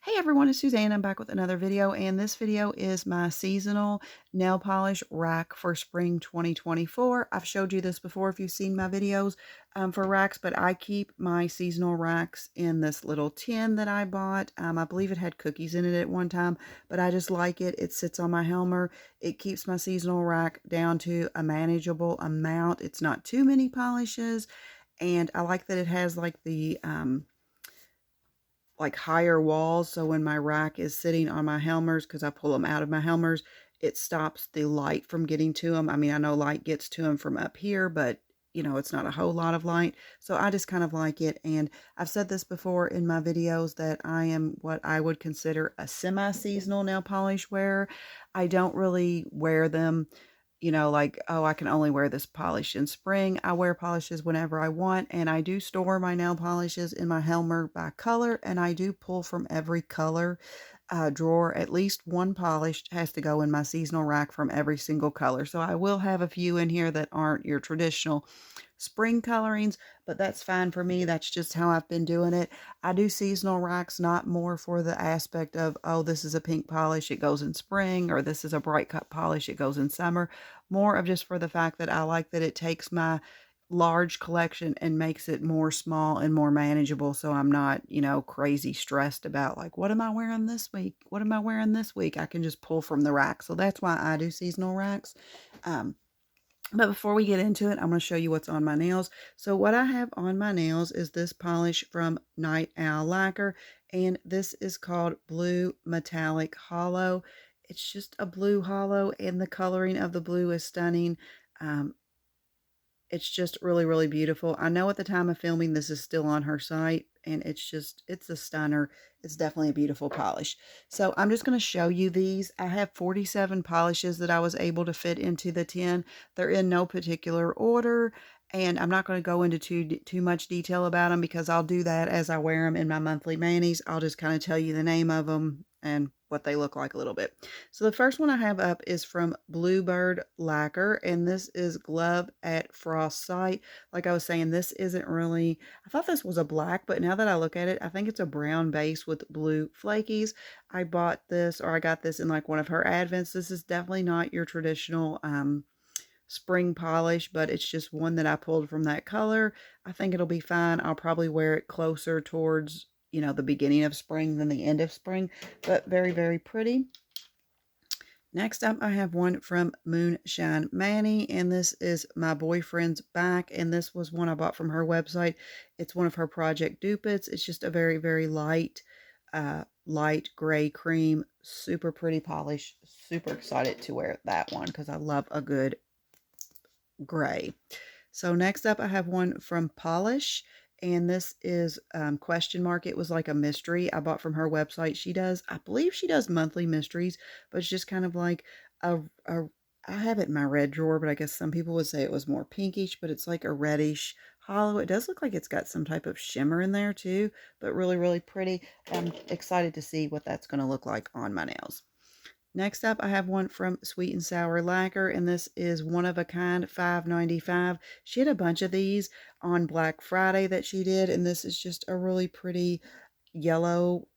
Hey everyone, it's Suzanne. I'm back with another video, and this video is my seasonal nail polish rack for spring 2024. I've showed you this before if you've seen my videos for racks, but I keep my seasonal racks in this little tin that I bought. I believe it had cookies in it at one time, but I just like it. It sits on my Helmer. It keeps my seasonal rack down to a manageable amount. It's not too many polishes, and I like that it has like the like higher walls, so when my rack is sitting on my Helmers, because I pull them out of my Helmers, it stops the light from getting to them. I mean, I know light gets to them from up here, but it's not a whole lot of light. So I just kind of like it. And I've said this before in my videos that I am what I would consider a semi-seasonal nail polish wearer. I don't really wear them like, oh, I can only wear this polish in spring. I wear polishes whenever I want, and I do store my nail polishes in my Helmer by color, and I do pull from every color drawer. At least one polish has to go in my seasonal rack from every single color. So I will have a few in here that aren't your traditional spring colorings, but that's fine for me. That's just how I've been doing it. I do seasonal racks, not more for the aspect of, oh, this is a pink polish, it goes in spring, or this is a bright cut polish, it goes in summer. More of just for the fact that I like that it takes my large collection and makes it more small and more manageable, so I'm not, crazy stressed about like, what am I wearing this week? What am I wearing this week? I can just pull from the rack. So that's why I do seasonal racks. But before we get into it, I'm going to show you what's on my nails. So what I have on my nails is this polish from Night Owl Lacquer, and this is called Blue Metallic Hollow. It's just a blue hollow, and the coloring of the blue is stunning. Um, it's just really, really beautiful. I know at the time of filming, this is still on her site, and it's a stunner. It's definitely a beautiful polish. So I'm just going to show you these. I have 47 polishes that I was able to fit into the tin. They're in no particular order, and I'm not going to go into too much detail about them because I'll do that as I wear them in my monthly manis. I'll just kind of tell you the name of them and what they look like a little bit. So the first one I have up is from Bluebird Lacquer, and this is Glove at Frost Sight. Like I was saying, this isn't really, I thought this was a black, but now that I look at it, I think it's a brown base with blue flakies. I bought this, or I got this in like one of her advents. This is definitely not your traditional spring polish, but it's just one that I pulled from that color. I think it'll be fine. I'll probably wear it closer towards the beginning of spring than the end of spring, but very, very pretty. Next up, I have one from Moonshine Manny, and this is My Boyfriend's Back, and this was one I bought from her website. It's one of her project dupes. It's just a very, very light gray cream, super pretty polish. Super excited to wear that one because I love a good gray. So next up, I have one from Polish, and this is question mark. It was like a mystery I bought from her website. I believe she does monthly mysteries, but it's just kind of like I have it in my red drawer, but I guess some people would say it was more pinkish, but it's like a reddish hollow. It does look like it's got some type of shimmer in there too, but really, really pretty. I'm excited to see what that's going to look like on my nails. Next up, I have one from Sweet and Sour Lacquer, and this is One of a Kind, $5.95. She had a bunch of these on Black Friday that she did, and this is just a really pretty yellow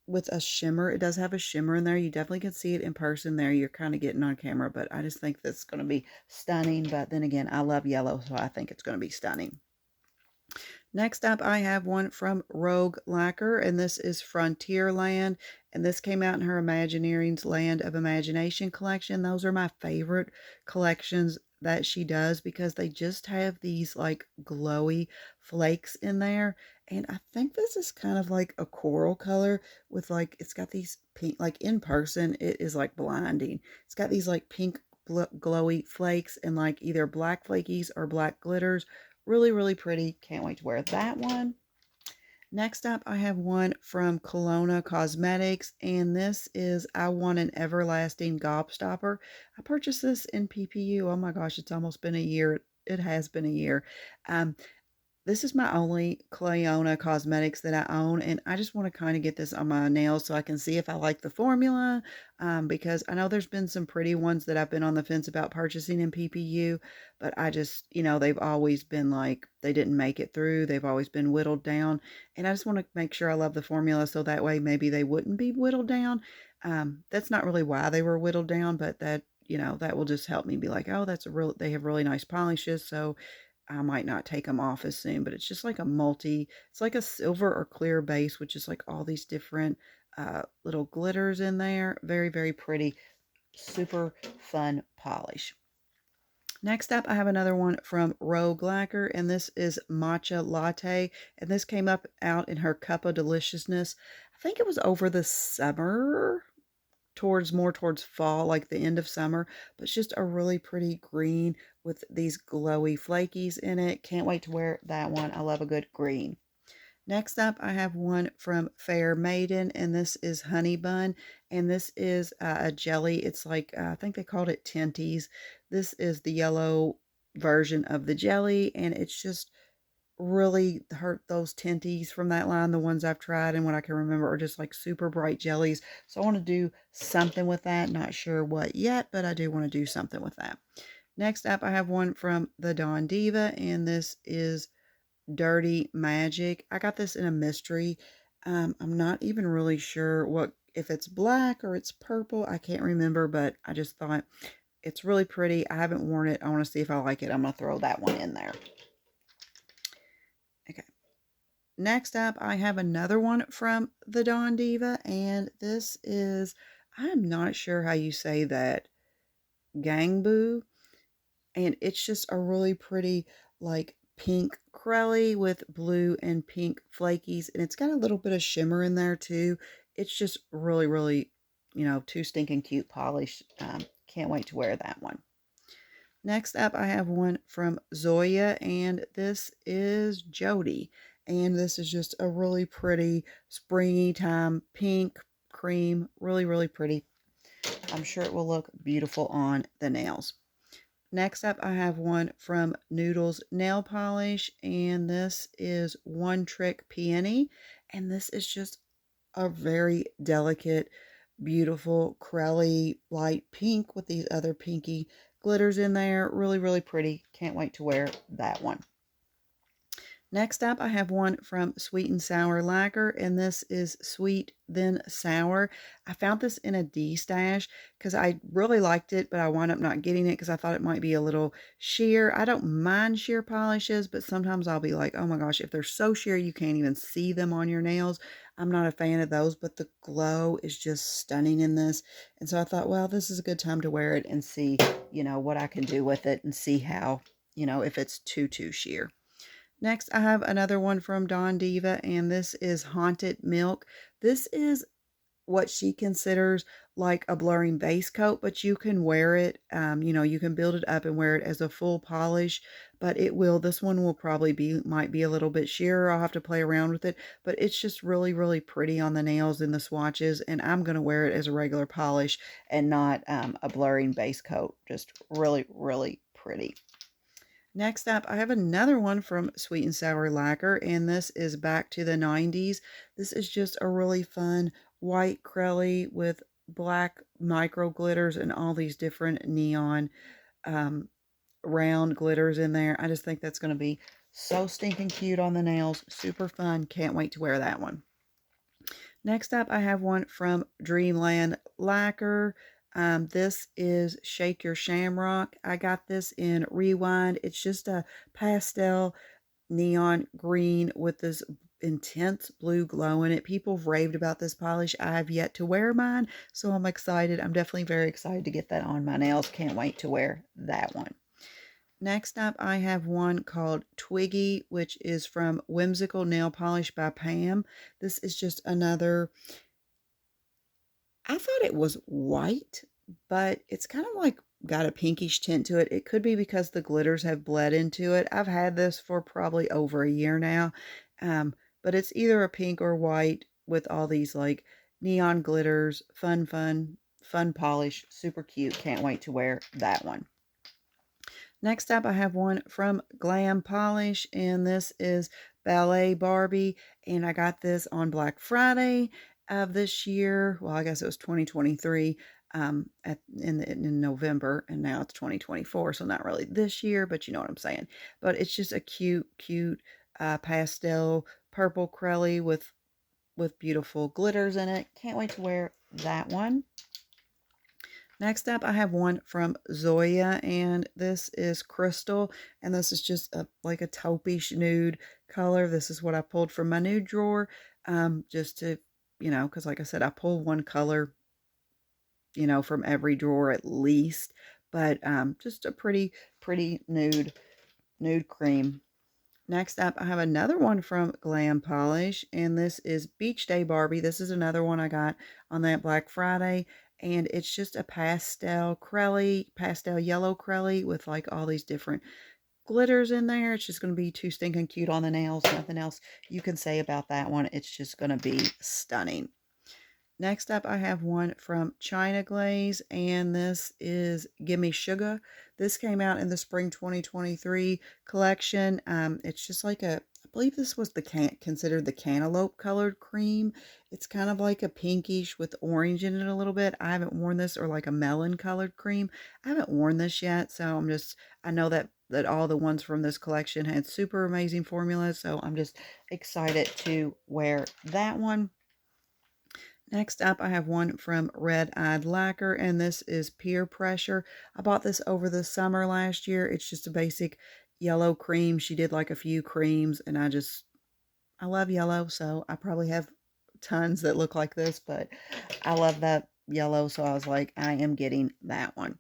with a shimmer. It does have a shimmer in there. You definitely can see it in person there. You're kind of getting on camera, but I just think that's going to be stunning. But then again, I love yellow, so I think it's going to be stunning. Next up, I have one from Rogue Lacquer, and this is Frontierland, and this came out in her Imagineering's Land of Imagination collection. Those are my favorite collections that she does because they just have these like glowy flakes in there, and I think this is kind of like a coral color with like, it's got these pink, like in person, it is like blinding. It's got these like pink glowy flakes and like either black flakies or black glitters. Really, really pretty. Can't wait to wear that one. Next up, I have one from Kelowna Cosmetics, and this is I Want an Everlasting Gobstopper. I purchased this in PPU. Oh my gosh, it's almost been a year. It has been a year. This is my only Clayona Cosmetics that I own, and I just want to kind of get this on my nails so I can see if I like the formula, because I know there's been some pretty ones that I've been on the fence about purchasing in PPU, but I just, they've always been like, they didn't make it through. They've always been whittled down, and I just want to make sure I love the formula so that way maybe they wouldn't be whittled down. That's not really why they were whittled down, but that will just help me be like, oh, they have really nice polishes, so I might not take them off as soon, but it's just like it's like a silver or clear base, which is like all these different little glitters in there. Very, very pretty. Super fun polish. Next up, I have another one from Rogue Lacquer, and this is Matcha Latte, and this came up out in her Cup of Deliciousness. I think it was over the summer, more towards fall, like the end of summer, but it's just a really pretty green with these glowy flakies in it. Can't wait to wear that one. I love a good green. Next up, I have one from Fair Maiden, and this is Honey Bun, and this is a jelly. It's like, I think they called it Tenties. This is the yellow version of the jelly, and it's just really hurt those tinties from that line. The ones I've tried and what I can remember are just like super bright jellies. So I want to do something with that. Not sure what yet, but I do want to do something with that. Next up, I have one from the Dawn Diva, and this is Dirty Magic. I got this in a mystery. I'm not even really sure if it's black or it's purple. I can't remember, but I just thought it's really pretty. I haven't worn it. I want to see if I like it. I'm going to throw that one in there. Okay. Next up, I have another one from the Dawn Diva, and this is, I'm not sure how you say that, Gangboo, and it's just a really pretty, like, pink crelly with blue and pink flakies, and it's got a little bit of shimmer in there, too. It's just really, really, too stinking cute polish. Can't wait to wear that one. Next up, I have one from Zoya, and this is Jody. And this is just a really pretty springy time pink cream. Really, really pretty. I'm sure it will look beautiful on the nails. Next up, I have one from Noodles Nail Polish, and this is One Trick Peony. And this is just a very delicate, beautiful, crelly, light pink with these other pinky glitters in there. Really, really pretty. Can't wait to wear that one. Next up, I have one from Sweet and Sour Lacquer, and this is Sweet Then Sour. I found this in a D stash because I really liked it, but I wound up not getting it because I thought it might be a little sheer. I don't mind sheer polishes, but sometimes I'll be like, oh my gosh, if they're so sheer you can't even see them on your nails. I'm not a fan of those, but the glow is just stunning in this. And so I thought, well, this is a good time to wear it and see, what I can do with it and see how, if it's too sheer. Next, I have another one from Dawn Diva, and this is Haunted Milk. This is what she considers like a blurring base coat, but you can wear it, you can build it up and wear it as a full polish, but this one will probably might be a little bit sheer. I'll have to play around with it, but it's just really, really pretty on the nails and the swatches, and I'm going to wear it as a regular polish and not a blurring base coat. Just really, really pretty. Next up, I have another one from Sweet and Sour Lacquer, and this is Back to the 90s. This is just a really fun white crelly with black micro glitters and all these different neon round glitters in there. I just think that's going to be so stinking cute on the nails. Super fun. Can't wait to wear that one. Next up, I have one from Dreamland Lacquer. This is Shake Your Shamrock. I got this in Rewind. It's just a pastel neon green with this intense blue glow in it. People have raved about this polish. I have yet to wear mine, so I'm excited. I'm definitely very excited to get that on my nails. Can't wait to wear that one. Next up, I have one called Twiggy, which is from Whimsical Nail Polish by Pam. This is just another, I thought it was white, but it's kind of like got a pinkish tint to it. It could be because the glitters have bled into it. I've had this for probably over a year now, but it's either a pink or white with all these like neon glitters. Fun polish. Super cute. Can't wait to wear that one. Next up, I have one from Glam Polish, and this is Ballet Barbie, and I got this on Black Friday of this year. Well, I guess it was 2023 in November, and now it's 2024, so not really this year, but you know what I'm saying. But it's just a cute pastel purple crelly with beautiful glitters in it. Can't wait to wear that one. Next up, I have one from Zoya, and this is Crystal, and this is just like a taupe nude color. This is what I pulled from my nude drawer, just to, because like I said, I pull one color, from every drawer at least, but just a pretty nude cream. Next up, I have another one from Glam Polish, and this is Beach Day Barbie. This is another one I got on that Black Friday, and it's just a pastel yellow crelly with like all these different glitters in there. It's just going to be too stinking cute on the nails. Nothing else you can say about that one. It's just going to be stunning. Next up, I have one from China Glaze, and this is Gimme Sugar. This came out in the spring 2023 collection. It's just like I believe this was considered the cantaloupe colored cream. It's kind of like a pinkish with orange in it a little bit. I haven't worn this, or like a melon colored cream. I haven't worn this yet, so I know that all the ones from this collection had super amazing formulas, so I'm just excited to wear that one. Next up, I have one from Red Eyed Lacquer, and this is Peer Pressure. I bought this over the summer last year. It's just a basic yellow cream. She did like a few creams, and I love yellow, so I probably have tons that look like this, but I love that yellow, so I was like, I am getting that one.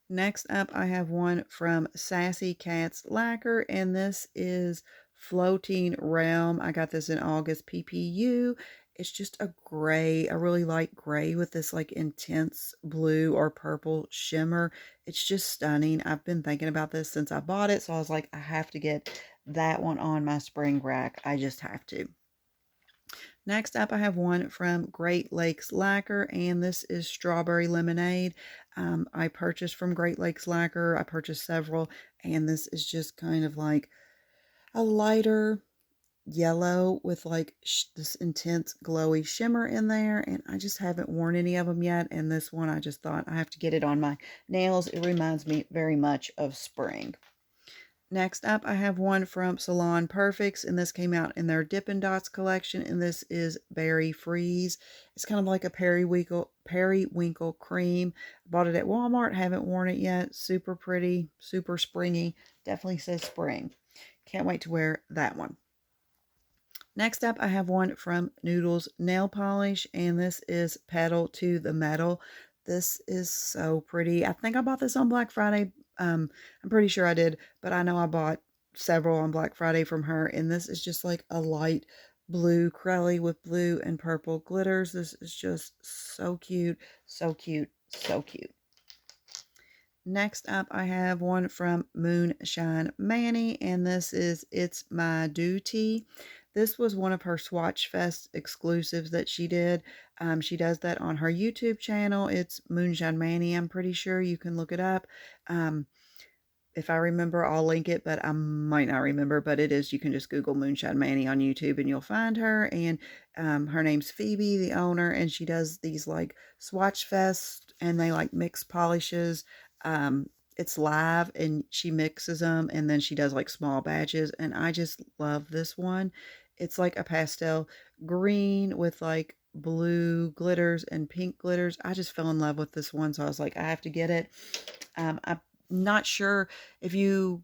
Next up, I have one from Sassy Cats Lacquer, and this is Floating Realm. I got this in August PPU. It's just a gray, a really light gray with this like intense blue or purple shimmer. It's just stunning. I've been thinking about this since I bought it, so I was like, I have to get that one on my spring rack. I just have to. Next up, I have one from Great Lakes Lacquer, and this is Strawberry Lemonade. I purchased from Great Lakes Lacquer. I purchased several, and this is just kind of like a lighter yellow with like this intense glowy shimmer in there, and I just haven't worn any of them yet, and this one I just thought I have to get it on my nails. It reminds me very much of spring. Next up, I have one from Salon Perfects, and this came out in their Dippin' Dots collection, and this is Berry Freeze. It's kind of like a periwinkle cream. I bought it at Walmart, haven't worn it yet. Super pretty, super springy. Definitely says spring. Can't wait to wear that one. Next up, I have one from Noodles Nail Polish, and this is Pedal to the Metal. This is so pretty. I think I bought this on Black Friday. I'm pretty sure I did, but I know I bought several on Black Friday from her, and this is just like a light blue crelly with blue and purple glitters. This is just so cute, so cute, so cute. Next up, I have one from Moonshine Manny, and this is It's My Duty. This was one of her Swatch Fest exclusives that she did. She does that on her YouTube channel. It's Moonshine Manny. I'm pretty sure you can look it up. If I remember, I'll link it, but I might not remember. But it is, you can just Google Moonshine Manny on YouTube and you'll find her. And her name's Phoebe, the owner, and she does these like Swatch Fest, and they like mix polishes. It's live, and she mixes them, and then she does like small batches, and I just love this one. It's like a pastel green with like blue glitters and pink glitters. I just fell in love with this one, so I was like, I have to get it. I'm not sure if you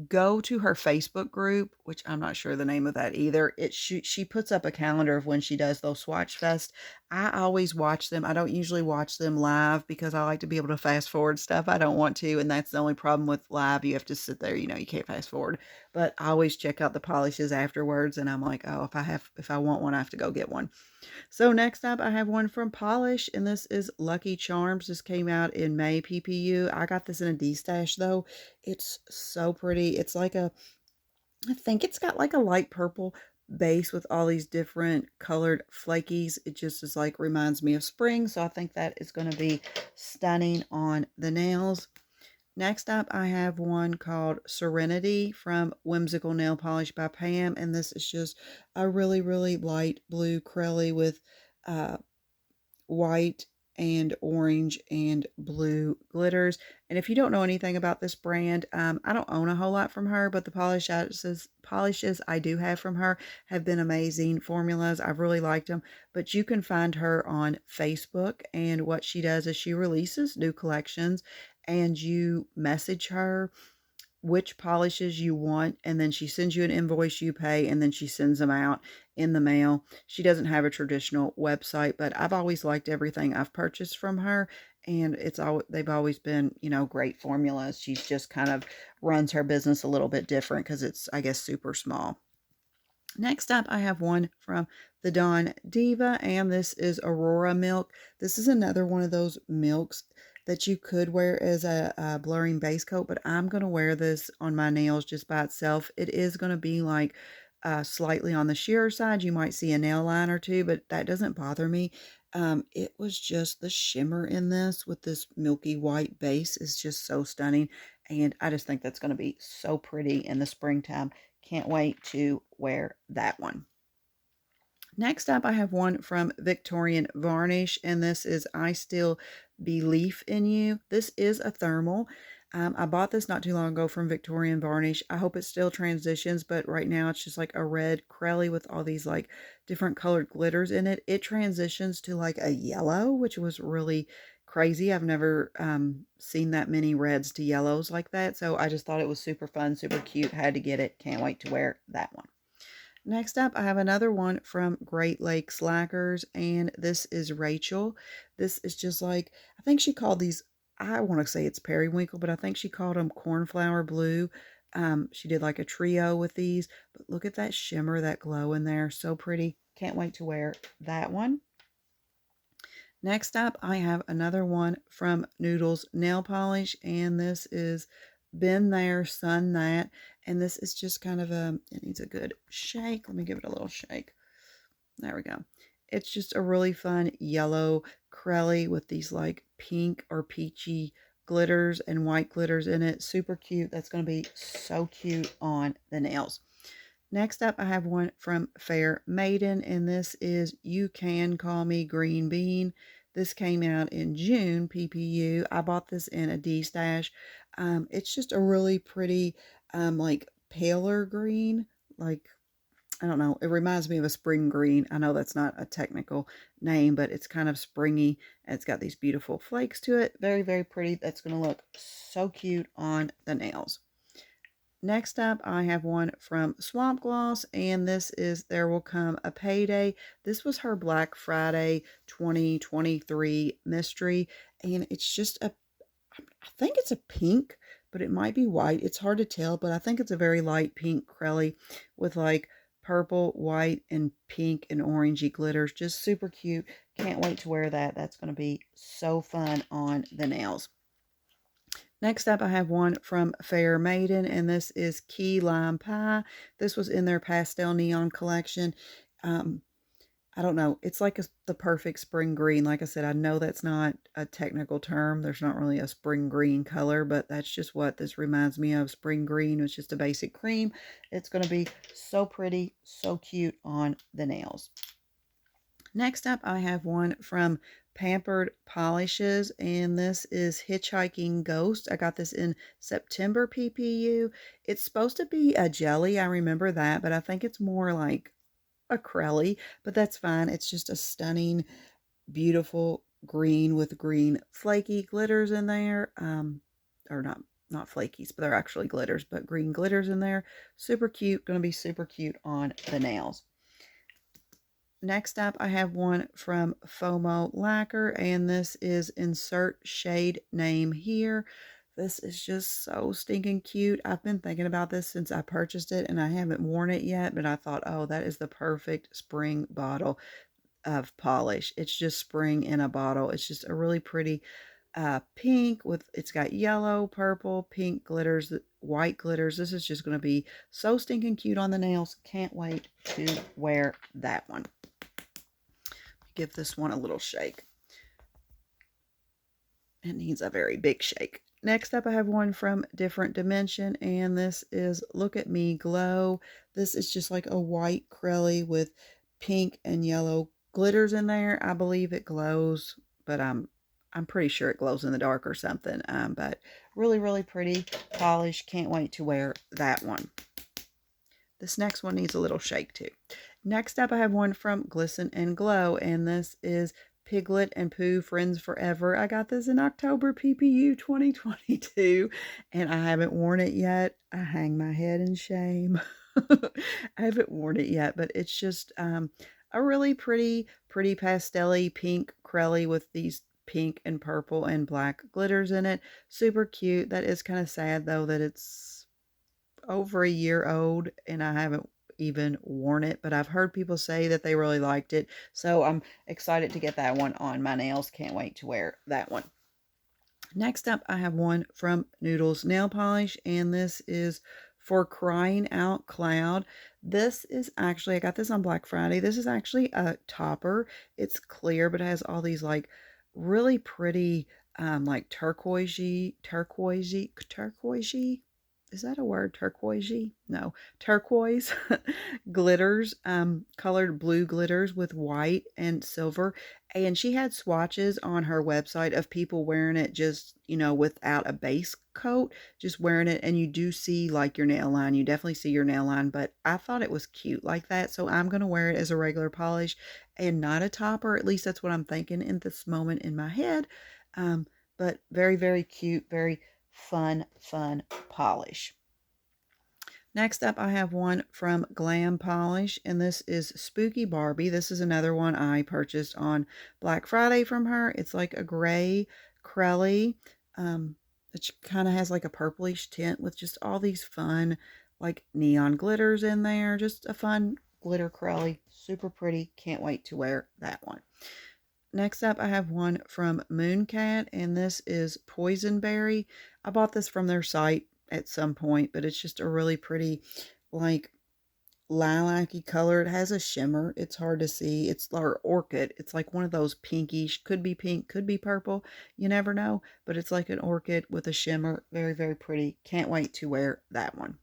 go to her Facebook group, which I'm not sure the name of that either. She puts up a calendar of when she does those Swatch Fest. I always watch them. I don't usually watch them live because I like to be able to fast forward stuff. I don't want to, and that's the only problem with live. You have to sit there, you can't fast forward. But I always check out the polishes afterwards, and I'm like, oh, if I want one, I have to go get one. So next up, I have one from Polish, and this is Lucky Charms. This came out in May PPU. I got this in a D-stash, though. It's so pretty. It's like I think it's got like a light purple base with all these different colored flakies. It just is like, reminds me of spring, so I think that is going to be stunning on the nails. Next up, I have one called Serenity from Whimsical Nail Polish by Pam. And this is just a really, really light blue acrylic with uh, white and orange and blue glitters. And if you don't know anything about this brand, I don't own a whole lot from her, but the polishes I do have from her have been amazing formulas. I've really liked them. But you can find her on Facebook, and what she does is she releases new collections, and you message her which polishes you want, and then she sends you an invoice, you pay, and then she sends them out in the mail. She doesn't have a traditional website, but I've always liked everything I've purchased from her, and they've always been, great formulas. She's just kind of runs her business a little bit different because it's, I guess, super small. Next up, I have one from the Dawn Diva, and this is Aurora Milk. This is another one of those milks that you could wear as a blurring base coat, but I'm going to wear this on my nails just by itself. It is going to be like slightly on the sheer side. You might see a nail line or two, but that doesn't bother me. It was just the shimmer in this with this milky white base is just so stunning, and I just think that's going to be so pretty in the springtime. Can't wait to wear that one. Next up, I have one from Victorian Varnish, and this is I Still Believe in You. This is a thermal. I bought this not too long ago from Victorian Varnish. I hope it still transitions, but right now it's just like a red crelly with all these like different colored glitters in it. It transitions to like a yellow, which was really crazy. I've never seen that many reds to yellows like that, so I just thought it was super fun, super cute. Had to get it. Can't wait to wear that one. Next up, I have another one from Great Lakes Lacquers, and this is Rachel. This is just like, I think she called these, I want to say it's periwinkle, but I think she called them cornflower blue. She did like a trio with these, but look at that shimmer, that glow in there. So pretty. Can't wait to wear that one. Next up, I have another one from Noodles Nail Polish, and this is Been There, Sun That. And this is just kind of it needs a good shake. Let me give it a little shake. There we go. It's just a really fun yellow crelly with these like pink or peachy glitters and white glitters in it. Super cute. That's going to be so cute on the nails. Next up, I have one from Fair Maiden, and this is You Can Call Me Green Bean. This came out in June, PPU. I bought this in a D-stash. It's just a really pretty, like paler green, like, I don't know. It reminds me of a spring green. I know that's not a technical name, but it's kind of springy. It's got these beautiful flakes to it. Very, very pretty. That's going to look so cute on the nails. Next up, I have one from Swamp Gloss, and this is There Will Come a Payday. This was her Black Friday 2023 mystery, and it's just I think it's a pink, but it might be white. It's hard to tell, but I think it's a very light pink crelly with like purple, white, and pink and orangey glitters. Just super cute. Can't wait to wear that. That's going to be so fun on the nails. Next up, I have one from Fair Maiden, and this is Key Lime Pie. This was in their Pastel Neon collection. I don't know. It's like the perfect spring green. Like I said, I know that's not a technical term. There's not really a spring green color, but that's just what this reminds me of. Spring green. It's just a basic cream. It's going to be so pretty, so cute on the nails. Next up, I have one from Pampered Polishes, and this is Hitchhiking Ghost. I got this in September PPU. It's supposed to be a jelly, I remember that, but I think it's more like a crelly, but that's fine. It's just a stunning, beautiful green with green flaky glitters in there. Or not flakies, but they're actually glitters, but green glitters in there. Super cute. Going to be super cute on the nails. Next up, I have one from FOMO Lacquer, and this is Insert Shade Name Here. This is just so stinking cute. I've been thinking about this since I purchased it, and I haven't worn it yet, but I thought, oh, that is the perfect spring bottle of polish. It's just spring in a bottle. It's just a really pretty pink with, it's got yellow, purple, pink glitters, white glitters. This is just going to be so stinking cute on the nails. Can't wait to wear that one. Give this one a little shake. It needs a very big shake. Next up, I have one from Different Dimension, and this is Look at Me Glow. This is just like a white acrylic with pink and yellow glitters in there. I believe it glows, but I'm pretty sure it glows in the dark or something. But really, really pretty polish. Can't wait to wear that one. This next one needs a little shake too. Next up, I have one from Glisten and Glow, and this is Piglet and Pooh Friends Forever. I got this in October PPU 2022, and I haven't worn it yet. I hang my head in shame. I haven't worn it yet, but it's just a really pretty pastel-y pink crelly with these pink and purple and black glitters in it. Super cute. That is kind of sad, though, that it's over a year old and I haven't even worn it, but I've heard people say that they really liked it. So I'm excited to get that one on my nails. Can't wait to wear that one. Next up, I have one from Noodles Nail Polish, and this is For Crying Out Cloud. This is actually, I got this on Black Friday. This is actually a topper. It's clear, but it has all these like really pretty, like turquoisey, is that a word? Turquoisey? No, turquoise glitters, colored blue glitters with white and silver. And she had swatches on her website of people wearing it just, without a base coat, just wearing it. And you do see like your nail line. You definitely see your nail line, but I thought it was cute like that. So I'm going to wear it as a regular polish and not a topper. At least that's what I'm thinking in this moment in my head. But very, very cute, very fun polish. Next up, I have one from Glam Polish, and this is Spooky Barbie. This is another one I purchased on Black Friday from her. It's like a gray crelly. It kind of has like a purplish tint with just all these fun, like neon glitters in there. Just a fun glitter crelly. Super pretty. Can't wait to wear that one. Next up, I have one from Mooncat, and this is Poison Berry. I bought this from their site at some point, but it's just a really pretty, like, lilac-y color. It has a shimmer. It's hard to see. It's our orchid. It's like one of those pinkish, could be pink, could be purple. You never know, but it's like an orchid with a shimmer. Very, very pretty. Can't wait to wear that one.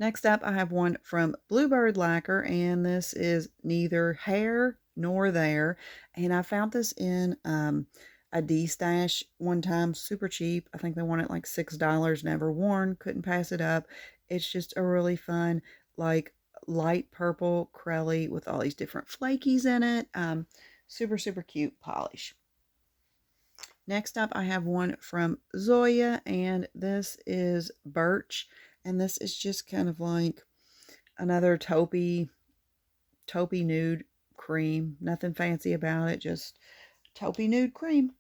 Next up, I have one from Bluebird Lacquer, and this is Neither Here Nor There. And I found this in a D-stash one time, super cheap. I think they wanted like $6, never worn, couldn't pass it up. It's just a really fun, like light purple crelly with all these different flakies in it. Super, super cute polish. Next up, I have one from Zoya, and this is Birch. And this is just kind of like another taupey nude cream. Nothing fancy about it, just taupey nude cream.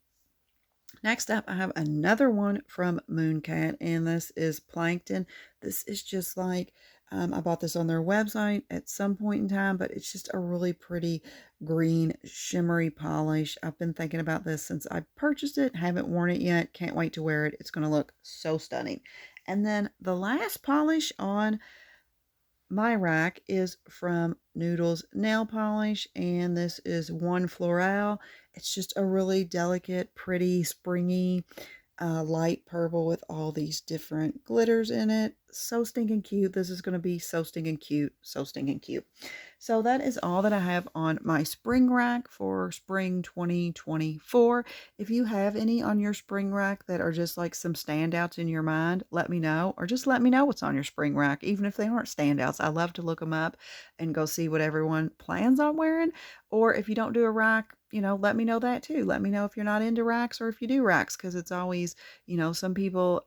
Next up, I have another one from Mooncat, and this is Plankton. This is just like, I bought this on their website at some point in time, but it's just a really pretty green shimmery polish. I've been thinking about this since I purchased it. Haven't worn it yet. Can't wait to wear it. It's going to look so stunning. And then the last polish on my rack is from Noodles Nail Polish, and this is One Floral. It's just a really delicate, pretty, springy, light purple with all these different glitters in it. So stinking cute. This is going to be so stinking cute. So stinking cute. So that is all that I have on my spring rack for spring 2024. If you have any on your spring rack that are just like some standouts in your mind, let me know. Or just let me know what's on your spring rack, even if they aren't standouts. I love to look them up and go see what everyone plans on wearing. Or if you don't do a rack, let me know that too. Let me know if you're not into racks or if you do racks, because it's always, some people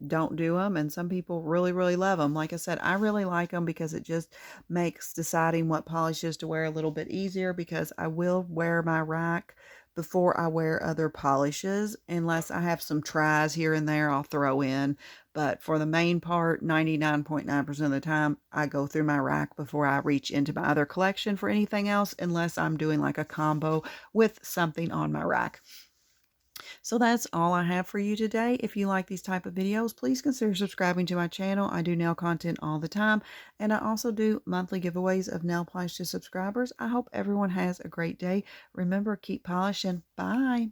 don't do them and some people really, really love them. Like I said, I really like them because it just makes deciding what polishes to wear a little bit easier, because I will wear my rack before I wear other polishes, unless I have some tries here and there I'll throw in. But for the main part, 99.9% of the time, I go through my rack before I reach into my other collection for anything else, unless I'm doing like a combo with something on my rack. So that's all I have for you today. If you like these type of videos, please consider subscribing to my channel. I do nail content all the time, and I also do monthly giveaways of nail polish to subscribers. I hope everyone has a great day. Remember, keep polishing. Bye.